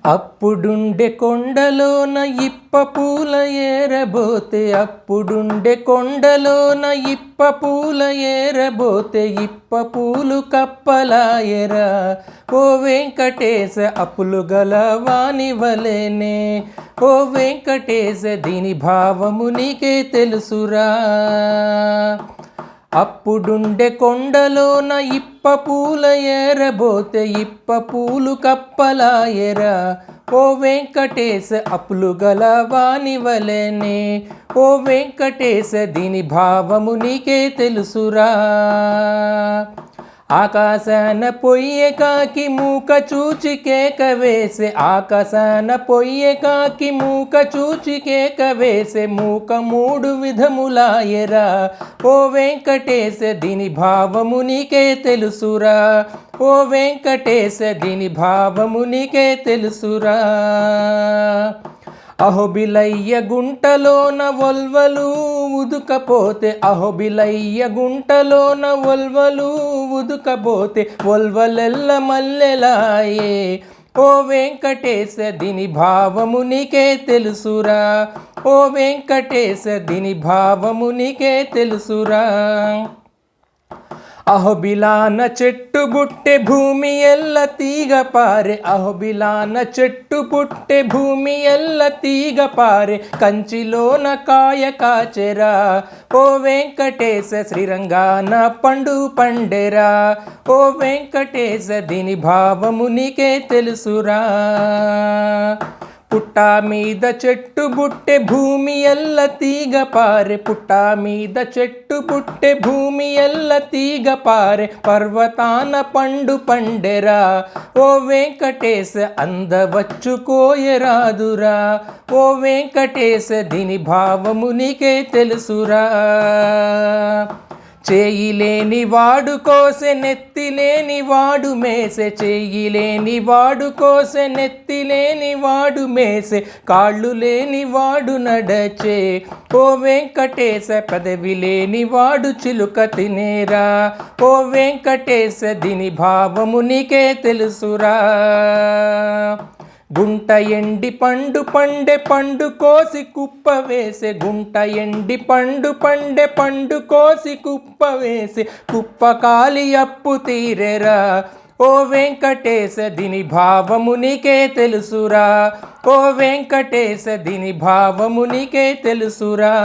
అప్పుడుండే కొండలోన ఇప్ప పూల ఏరబోతే, అప్పుడుండే కొండలోన ఇప్ప పూల ఏరబోతే, ఇప్ప పూలు కప్పలాయరా. ఓ వెంకటేశ అప్పులు గల వాని వలెనే, ఓ వెంకటేశ దీని భావము నీకే తెలుసురా. అప్పుడుండే కొండలోన ఇప్ప పూల ఏరబోతే, ఇప్ప పూలు కప్పలాయరా. ఓ వెంకటేశ అప్పులు గల వాని వలెనే, ఓ వెంకటేశ దీని భావము నీకే తెలుసురా. ఆకాశాన పొయ్యె కాకి మూక చూచి కేక వేసే, ఆకాశాన పొయ్యె కాకి మూక చూచి కేక వేసే, మూక మూడు విధములాయరా. ఓ వెంకటేశ దీని భావము నీకే తెలుసురా. ఓ వెంకటేశ దీని భావము నీకే తెలుసురా. అహోబిలయ్య గుంటలోన ఒల్వలు ఉదుకపోతే, అహోబిలయ్య గుంటలోన ఒల్వలు ఉదుకపోతే, ఒల్వలెల్ల మల్లెలాయే. ఓ వెంకటేశ దీని భావము నీకే తెలుసురా. ఓ వెంకటేశ దీని భావము నీకే తెలుసురా. అహోబిలాన చెట్టు బుట్టె భూమి ఎల్ల తీగ పారే, అహోబిలాన చెట్టు పుట్టె భూమి ఎల్ల తీగ పారే, కంచిలోన కాయ కాచెరా. ఓ వెంకటేశ శ్రీరంగాన పండు పండెరా. ఓ వెంకటేశ దీని భావము నీకే తెలుసురా. పుట్ట మీద చెట్టు బుట్టె భూమి ఎల్ల తీగ పారే, పుట్ట మీద చెట్టు బుట్టె భూమి ఎల్ల తీగ పారే, పర్వతాన పండు పండెరా. ఓ వెంకటేశ అందవచ్చు కోయరాదురా. ఓ వెంకటేశ దీని భావము నీకే తెలుసురా. చేయిలేని వాడు కోసె నెత్తిలేని వాడు మేసే, చేయిలేని వాడు కోసె నెత్తిలేని వాడు మేసే, కాళ్ళు లేని వాడు నడచే. ఓ వెంకటేశ పదవి లేని వాడు చిలుక తినేరా. ఓ వెంకటేశ దీని భావము నీకే తెలుసురా. గుంట ఎండి పండు పండె పండు కోసి కుప్ప వేసే, గుంట ఎండి పండు పండె పండు కోసి కుప్ప వేసే, కుప్ప కాలి అప్పు తీరెరా. ఓ వెంకటేశ దీని భావము నీకే తెలుసురా. ఓ వెంకటేశ దీని భావము నీకే తెలుసురా.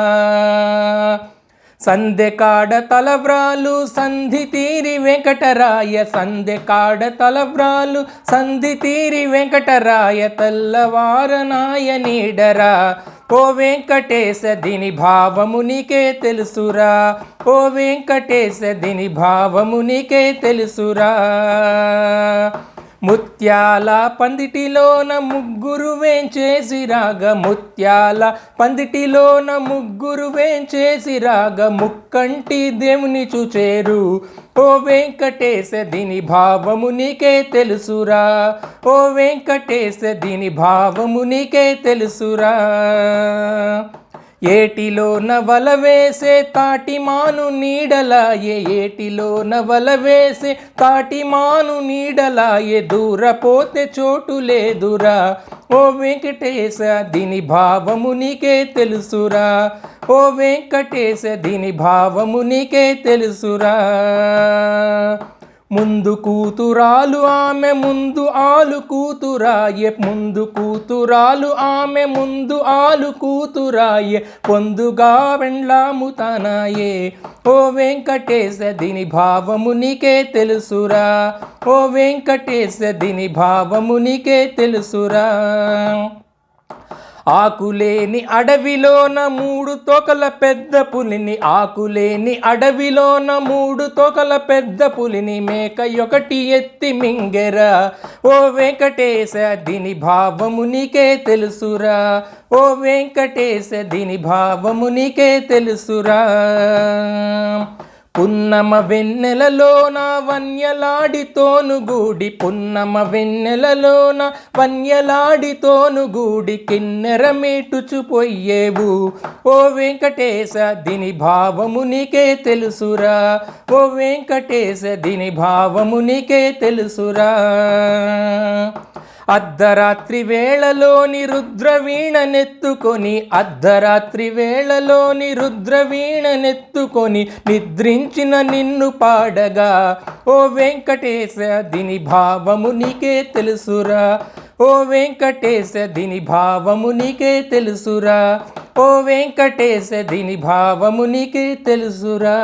సందెకాడ తలవ్రాలు సంధి తీరి వెంకటరాయ, సందెకాడ తలవ్రాలు సంధి తీరి వెంకటరాయ, తెల్లవారనాయ నీడరా. ఓ వెంకటేశ దీని భావము నీకే తెలుసురా. ఓ వెంకటేశ దీని భావము నీకే తెలుసురా. ముత్యాల పందిటిలోన ముగ్గురు వేంచేసిరాగ, ముత్యాల పందిటిలోన ముగ్గురు వేంచేసిరాగ, ముక్కంటి దేవుని చూచేరు. ఓ వెంకటేశ దీని భావము నీకే తెలుసురా. ఓ వెంకటేశ దీని భావము నీకే తెలుసురా. ఏటిలోన వల వేసే తాటిమాను నీడలాయే, ఏటిలోన వల వేసే తాటిమాను నీడలాయే, దూరపోతే చోటు లేదురా. ఓ వెంకటేశ దీని భావము నీకే తెలుసురా. ఓ వెంకటేశ దీని భావము నీకే తెలుసురా. ముందు కూతురాలు ఆమె ముందు ఆలు కూతురాయే, ముందు కూతురాలు ఆమె ముందు ఆలు కూతురాయే, పొందుగా వెండ్లాముతానాయే. ఓ వెంకటేశ దీని భావము నీకే తెలుసురా. ఓ వెంకటేశ దీని భావము నీకే తెలుసురా. ఆకులేని అడవిలోన మూడు తోకల పెద్ద పులిని, ఆకులేని అడవిలోన మూడు తోకల పెద్ద పులిని, మేక ఒకటి ఎత్తి మింగెరా. ఓ వెంకటేశ దీని భావము నీకే తెలుసురా. ఓ వెంకటేశ దీని భావము నీకే తెలుసురా. పున్నమ వెన్నెలలోన వన్యలాడితోను గూడి, పున్నమ వెన్నెలలోన వన్యలాడితోను గూడి, కిన్నెర మీటుచుపోయేవు. ఓ వెంకటేశ దీని భావము నీకే తెలుసురా. ఓ వెంకటేశ దీని భావము నీకే తెలుసురా. అర్ధరాత్రి వేళలోని రుద్రవీణనెత్తుకొని అర్ధరాత్రి వేళలోని రుద్రవీణనెత్తుకొని నిద్రించిన నిన్ను పాడగా ఓ వెంకటేశ దీని భావము నీకే తెలుసురా ఓ వెంకటేశ దీని భావము నీకే తెలుసురా ఓ వెంకటేశ దీని భావము నీకే తెలుసురా.